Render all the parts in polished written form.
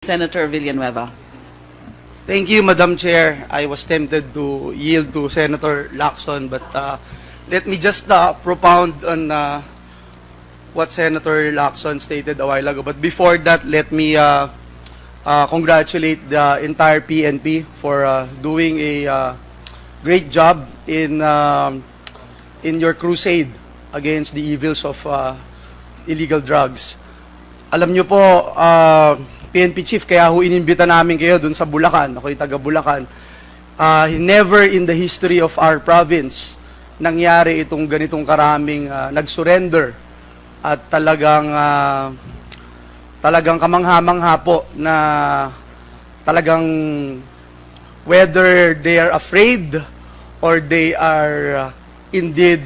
Senator Villanueva. Thank you, Madam Chair. I was tempted to yield to Senator Lacson, but let me just propound on what Senator Lacson stated a while ago. But before that, let me congratulate the entire PNP for doing a great job in your crusade against the evils of illegal drugs. Alam nyo po, PNP Chief, kaya ho inimbita namin kayo dun sa Bulacan. Ako'y taga Bulacan. Never in the history of our province nangyari itong ganitong karaming nag-surrender at talagang kamangha-mangha po na talagang whether they are afraid or they are indeed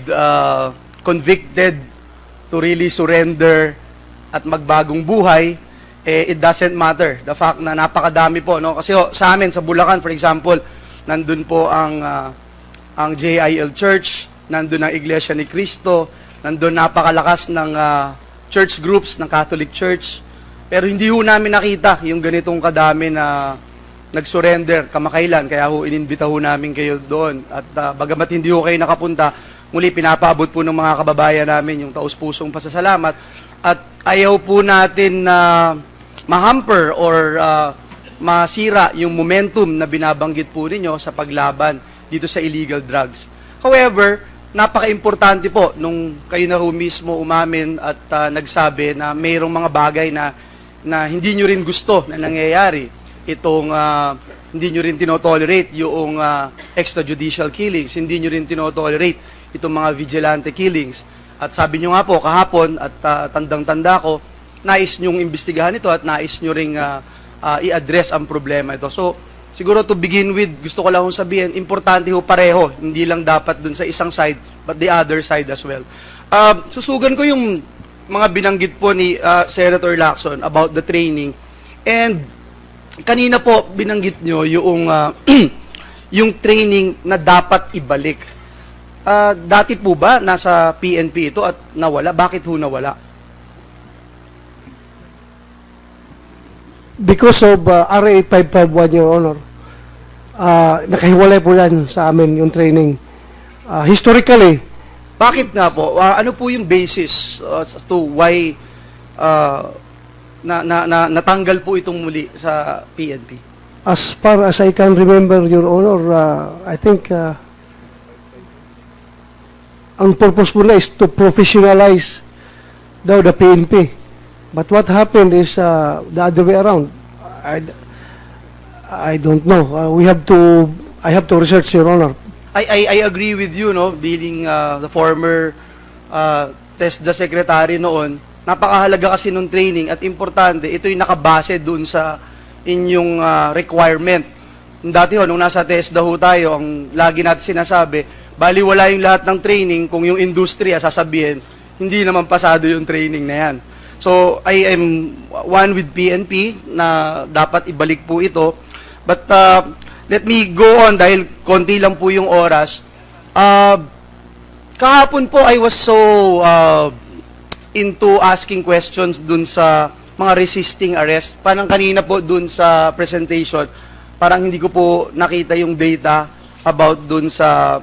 convicted to really surrender at magbagong buhay, it doesn't matter. The fact na napakadami po, no? Kasi sa amin, sa Bulacan, for example, nandun po ang JIL Church, nandun ang Iglesia ni Cristo, nandun napakalakas ng church groups ng Catholic Church. Pero hindi ho namin nakita yung ganitong kadami na nag-surrender kamakailan. Kaya ho, ininbita ho namin kayo doon. At bagamat hindi ho kayo nakapunta, muli pinapaabot po ng mga kababayan namin yung taus-pusong pasasalamat. At ayaw po natin na ma-hamper or masira yung momentum na binabanggit po ninyo sa paglaban dito sa illegal drugs. However, napaka-importante po nung kayo na ho mismo umamin at nagsabi na mayroong mga bagay na hindi nyo rin gusto na nangyayari. Itong hindi nyo rin tinotolerate yung extrajudicial killings, hindi nyo rin tinotolerate itong mga vigilante killings. At sabi nyo nga po kahapon at tandang-tanda ko, nais nyong imbestigahan ito at nais nyo ring i-address ang problema ito. So, siguro to begin with, gusto ko lang kong sabihin, importante ho pareho, hindi lang dapat dun sa isang side, but the other side as well. Susugan ko yung mga binanggit po ni Senator Lacson about the training. And kanina po binanggit nyo yung, yung training na dapat ibalik. Dati po ba nasa PNP ito at nawala? Bakit ho nawala? Because of RA 551, Your Honor, nakahiwalay po yan sa amin yung training. Historically, bakit nga po? Ano po yung basis as to why natanggal po itong muli sa PNP? as far as I can remember, Your Honor, I think ang purpose po na is to professionalize daw the PNP. But what happened is the other way around. I don't know. I have to research, Your Honor. I agree with you, no, being the former TESDA secretary noon. Napakahalaga kasi nung training at importante, ito'y nakabase dun sa inyong requirement. Dati ho, nung nasa TESDA ho tayo, ang lagi natin sinasabi, baliwala yung lahat ng training kung yung industriya sasabihin, hindi naman pasado yung training na yan. So, I am one with PNP na dapat ibalik po ito. But let me go on dahil konti lang po yung oras. Kahapon po I was so into asking questions dun sa mga resisting arrest. Parang kanina po dun sa presentation, parang hindi ko po nakita yung data about dun sa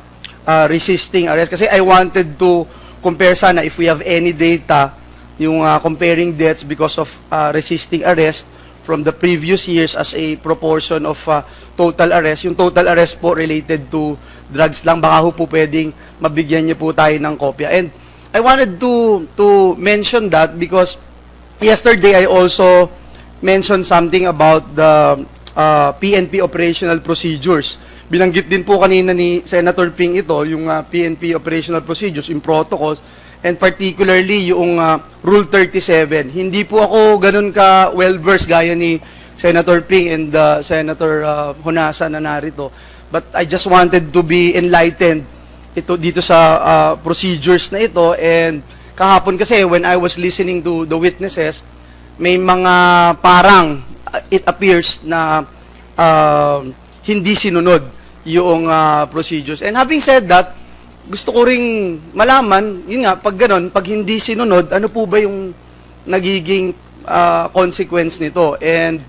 resisting arrest. Kasi I wanted to compare sana if we have any data yung comparing deaths because of resisting arrest from the previous years as a proportion of total arrest. Yung total arrest po related to drugs lang, baka ho po pwedeng mabigyan niyo po tayo ng kopya. And I wanted to mention that because yesterday I also mentioned something about the PNP operational procedures. Binanggit din po kanina ni Senator Ping ito, yung PNP operational procedures, yung protocols, and particularly yung Rule 37. Hindi po ako ganun ka well-versed gaya ni Senator Ping and Senator Honasa na narito. But I just wanted to be enlightened dito sa procedures na ito. And kahapon kasi when I was listening to the witnesses, may mga parang it appears na hindi sinunod yung procedures. And having said that, gusto ko ring malaman, yun nga, pag ganon, pag hindi sinunod, ano po ba yung nagiging consequence nito? And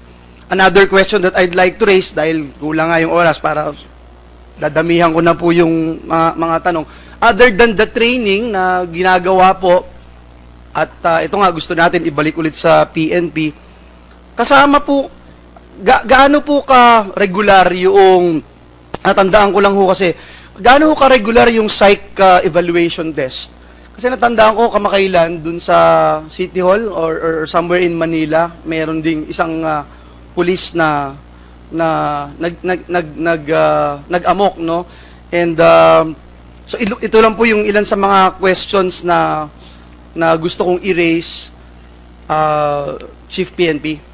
another question that I'd like to raise, dahil kulang nga yung oras para dadamihan ko na po yung mga tanong. Other than the training na ginagawa po, at ito nga gusto natin ibalik ulit sa PNP, kasama po, gaano po ka-regular yung, natandaan ko lang ho kasi, gaano ho ka-regular yung psych evaluation test? Kasi natandaan ko kamakailan dun sa City Hall or somewhere in Manila, meron ding isang pulis na nag-amok, no? And so ito lang po yung ilan sa mga questions na gusto kong i-raise, Chief PNP.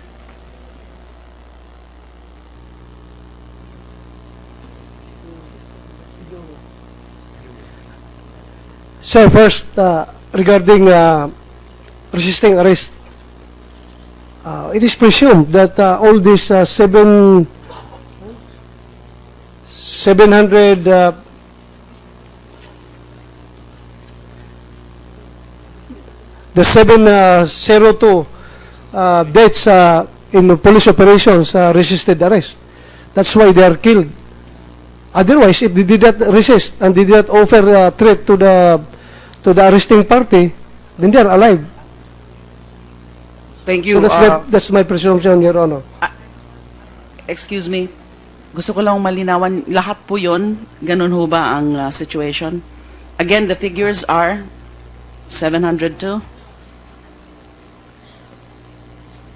So first, regarding resisting arrest, it is presumed that all these 700 the 702 deaths in police operations resisted arrest. That's why they are killed. Otherwise, if they did not resist and did not offer a threat to the arresting party, then they are alive. Thank you. So that's my presumption, Your Honor. Excuse me. Gusto ko lang malinawan, lahat po yun, ganun ho ba ang situation? Again, the figures are 702.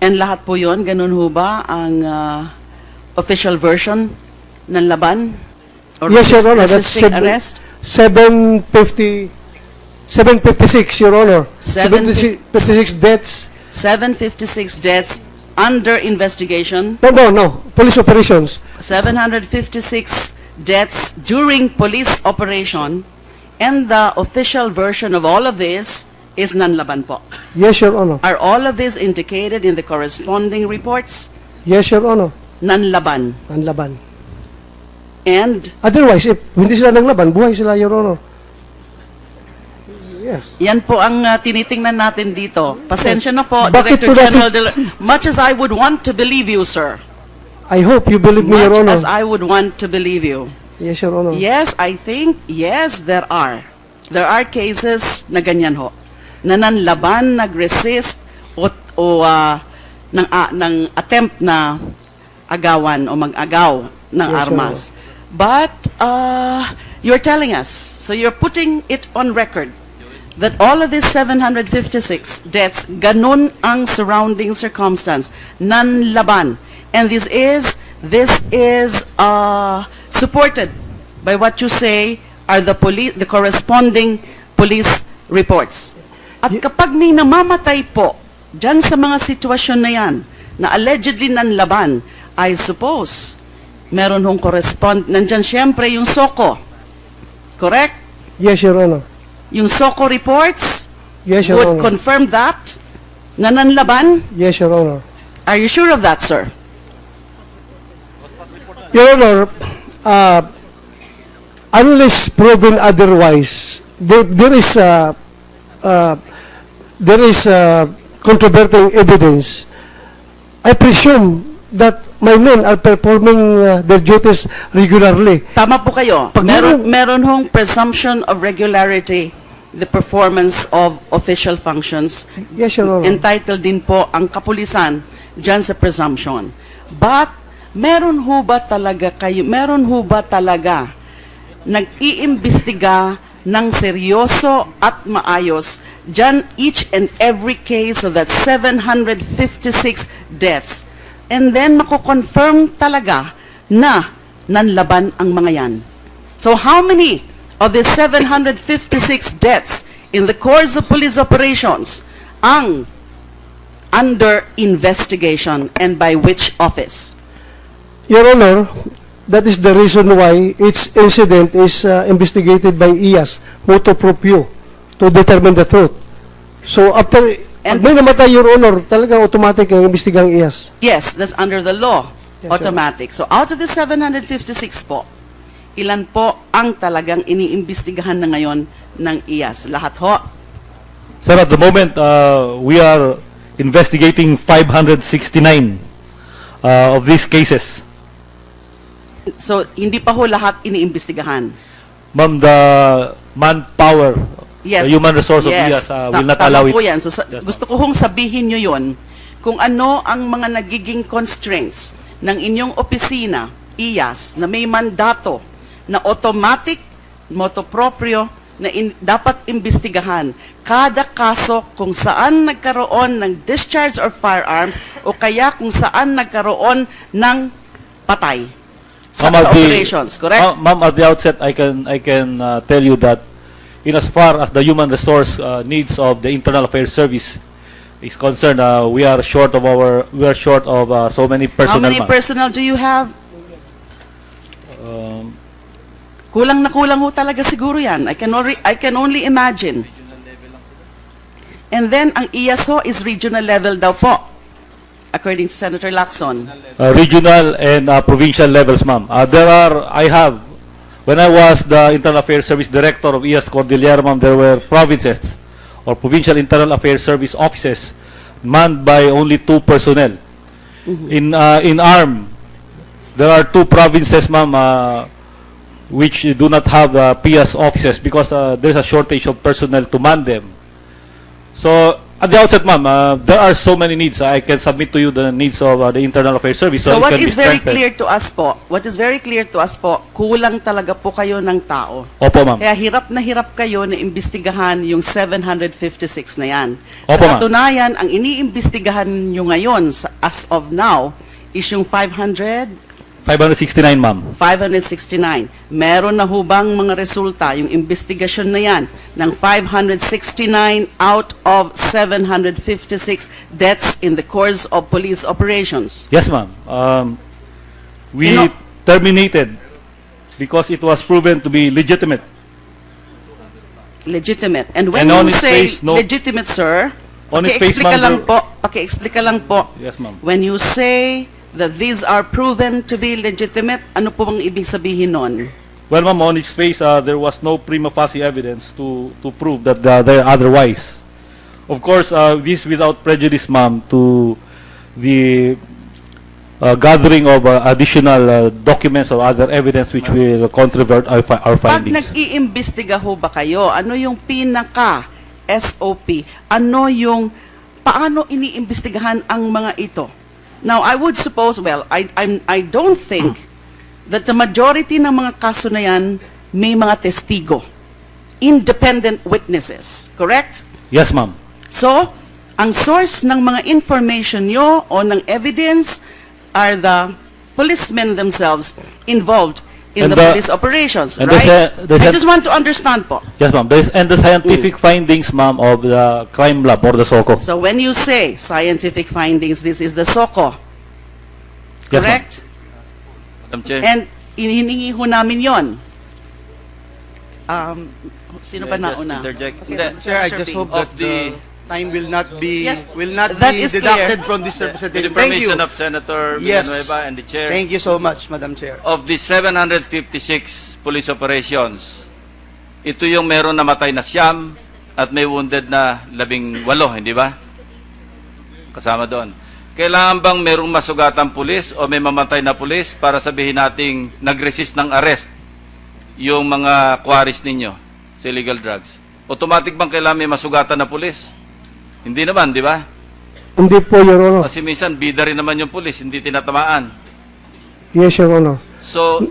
And lahat po yun, ganun ho ba ang official version ng laban? Or Yes, Your Honor. That's resisting arrest? 756, Your Honor. 756 deaths. 756 deaths under investigation. No. Police operations. 756 deaths during police operation, and the official version of all of this is nanlaban po. Yes, Your Honor. Are all of this indicated in the corresponding reports? Yes, Your Honor. Nanlaban. Ang laban. And Otherwise, if hindi sila naglaban, buhay sila, Your Honor. Yes. yan po ang tinitingnan natin dito. Pasensya na po, Bakit Director po General De Lima. Much as I would want to believe you, sir. I hope you believe me, Your Much Honor. as I would want to believe you. Yes, Your Honor. Yes, I think, yes, there are. There are cases na ganyan ho. Na nanlaban, nag-resist, o ng attempt na agawan o mag-agaw ng Yes, armas. But you're telling us, so you're putting it on record, that all of these 756 deaths, ganun ang surrounding circumstance, nanlaban. And this is supported by what you say are the corresponding police reports. At kapag may namamatay po dyan sa mga sitwasyon na yan, na allegedly nanlaban, I suppose, meron hong nandyan siyempre yung Sotto. Correct? Yes, Your Honor. Yung Sotto reports Yes, Your would Honor. confirm that, na nanlaban. Yes, Your Honor. Are you sure of that, sir? Your Honor, unless proven otherwise, there is controverting evidence. I presume that my men are performing their duties regularly. Tama po kayo. Pag Meron hong presumption of regularity, the performance of official functions. Yes, Your Honor. Entitled din po ang kapulisan dyan sa presumption. But, meron ho ba talaga nag-iimbestiga ng seryoso at maayos dyan each and every case of that 756 deaths, and then mako-confirm talaga na nanlaban ang mga yan? So how many of the 756 deaths in the course of police operations ang under investigation, and by which office? Your Honor, that is the reason why each incident is investigated by IAS, motu proprio, to determine the truth. So after, And- pag may namatay, Your Honor, talagang automatic ang imbestigang IAS. Yes, that's under the law. Yes, Automatic. So out of the 756 po, ilan po ang talagang iniimbestigahan na ngayon ng IAS? Lahat ho? Sir, at the moment, we are investigating 569 of these cases. So, hindi pa ho lahat iniimbestigahan. Ma'am, the manpower, Yes. the human resource of Yes. IAS will not Tama allow it. po yan. So, Yes, gusto ko hong sabihin nyo yon kung ano ang mga nagiging constraints ng inyong opisina, IAS, na may mandato na automatic, motoproprio, na dapat imbestigahan kada kaso kung saan nagkaroon ng discharge or firearms o kaya kung saan nagkaroon ng patay sa operations, correct? Ma'am, at the outset, I can tell you that in as far as the human resource needs of the Internal Affairs Service is concerned, we are short of so many personnel. How many ma'am. personnel do you have? Kulang na kulang ho talaga siguro yan. I can only imagine. And then, ang IAS ho is regional level daw po, according to Senator Lacson. Regional and provincial levels, ma'am. When I was the Internal Affairs Service Director of IAS Cordillera, ma'am, there were provinces or provincial Internal Affairs Service offices manned by only 2 personnel. In ARM, there are 2 provinces, ma'am, which do not have PIAS offices because there's a shortage of personnel to man them. So, at the outset, ma'am, there are so many needs. I can submit to you the needs of the Internal Affairs Service. So it what can be is very strengthened. clear to us po, kulang talaga po kayo ng tao. Opo, ma'am. Kaya hirap na hirap kayo na imbestigahan yung 756 na yan. Opo, Sa ma'am. katunayan, ang iniimbestigahan nyo ngayon, as of now, is yung 569, ma'am. 569. Meron na hubang mga resulta, yung investigasyon na yan, ng 569 out of 756 deaths in the course of police operations. Yes, ma'am. We You know- terminated because it was proven to be legitimate. Legitimate. And when And on you its say face, no- legitimate, sir, On its face, pakiexplika ma'am, lang there- po, pakiexplika lang po. Yes, ma'am. When you say that these are proven to be legitimate, ano po bang ibig sabihin nun? Well, ma'am, on its face, there was no prima facie evidence to prove that they're otherwise. Of course, this without prejudice, ma'am, to the gathering of additional documents or other evidence which will controvert our Pag findings. nag-iimbestiga ho ba kayo, ano yung pinaka SOP? Ano yung, paano iniimbestigahan ang mga ito? Now, I would suppose, well, I don't think that the majority ng mga kaso na yan may mga testigo, independent witnesses, correct? Yes, ma'am. So, ang source ng mga information nyo o ng evidence are the policemen themselves involved in And the the- police operations, and right? the I just want to understand po. Yes, ma'am. And the scientific findings, ma'am, of the crime lab or the SOCO. So when you say scientific findings, this is the SOCO, Yes, ma'am. correct? Madam Chair. And hiningi ho namin yon. Sino ba May I just nauna? interject? Okay, Hindi. Sir, I Senator just Bing. hope that Of the the- time will not be Yes, that be is deducted clear. from this With representation. the Thank you. permission of Senator Yes. Villanueva and the Chair, Thank you so much, Madam Chair. of the 756 police operations, ito yung meron namatay na 9 at may wounded na 18, hindi ba? Kasama doon. Kailangan bang merong masugatan pulis o may mamatay na pulis para sabihin nating nag-resist ng arrest yung mga quarries ninyo sa illegal drugs? Automatic bang kailangan may masugatan na pulis? Hindi naman, di ba? Hindi po, Your Honor. Kasi minsan, bida rin naman yung pulis, hindi tinatamaan. Yes, Your Honor. So,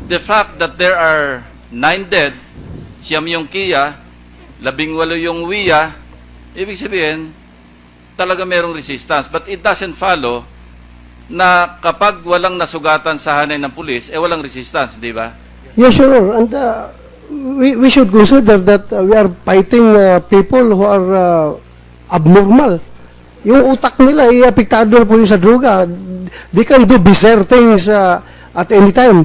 the fact that there are 9 dead, 9 yung Kia, 18 yung WIA, ibig sabihin, talaga merong resistance. But it doesn't follow na kapag walang nasugatan sa hanay ng pulis, walang resistance, di ba? Yes, Your Honor. And we should consider that we are fighting people who are abnormal. Yung utak nila ay apektado na po yung sa droga. They can do bizarre things at any time.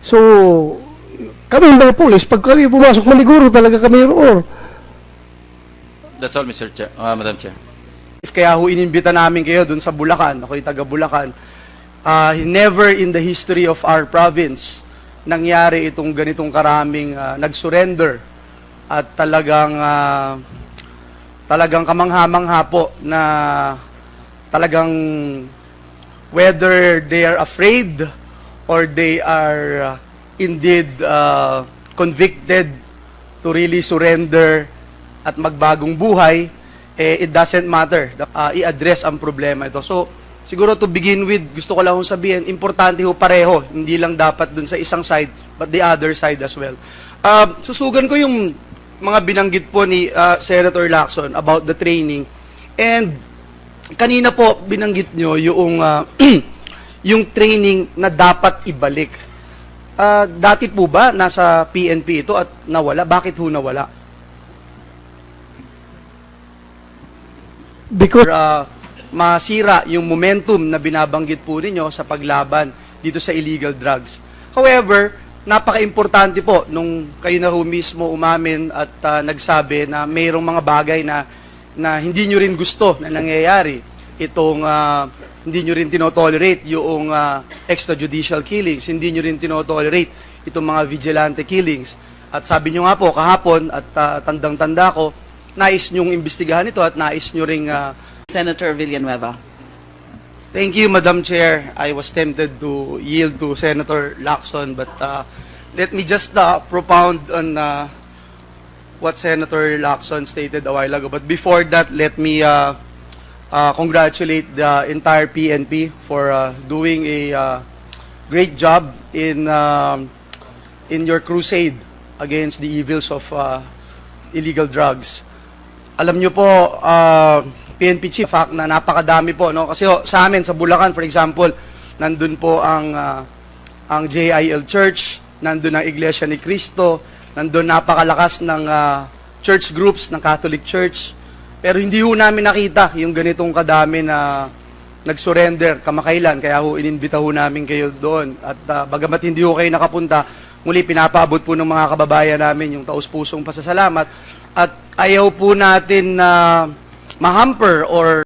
So, kami mga police, pag kami pumasok, maniguro talaga kami, Your Honor. That's all, Mr. Chair, Madam Chair. If kaya ho inimbita namin kayo dun sa Bulacan, ako'y taga Bulacan, never in the history of our province nangyari itong ganitong karaming nag-surrender at talagang kamangha-mangha po na talagang whether they are afraid or they are indeed convicted to really surrender at magbagong buhay, it doesn't matter. I-address ang problema ito. So, siguro to begin with, gusto ko lang hong sabihin, importante ho pareho. Hindi lang dapat dun sa isang side, but the other side as well. Susugan ko yung mga binanggit po ni Senator Lacson about the training. And kanina po binanggit nyo yung, yung training na dapat ibalik. Dati po ba nasa PNP ito at nawala? Bakit ho nawala? Because masira yung momentum na binabanggit po ninyo sa paglaban dito sa illegal drugs. However, napaka-importante po nung kayo na ho mismo umamin at nagsabi na mayroong mga bagay na hindi nyo rin gusto na nangyayari. Itong hindi nyo rin tinotolerate yung extrajudicial killings, hindi nyo rin tinotolerate itong mga vigilante killings. At sabi nyo nga po kahapon at tandang-tanda ko, nais nyong imbestigahan ito at nais nyo ring Senator Villanueva. Thank you, Madam Chair. I was tempted to yield to Senator Lacson, but let me just propound on what Senator Lacson stated a while ago. But before that, let me congratulate the entire PNP for doing a great job in your crusade against the evils of illegal drugs. Alam nyo po, PNP Chief, fact na napakadami po, no? Kasi sa amin, sa Bulacan, for example, nandun po ang JIL Church, nandun ang Iglesia ni Cristo, nandun napakalakas ng church groups ng Catholic Church. Pero hindi ho namin nakita yung ganitong kadami na nag-surrender kamakailan, kaya ho ininbita ho namin kayo doon. At bagamat hindi ho kayo nakapunta, muli pinapaabot po ng mga kababayan namin yung taus-pusong pasasalamat. At ayaw po natin na ma-hamper or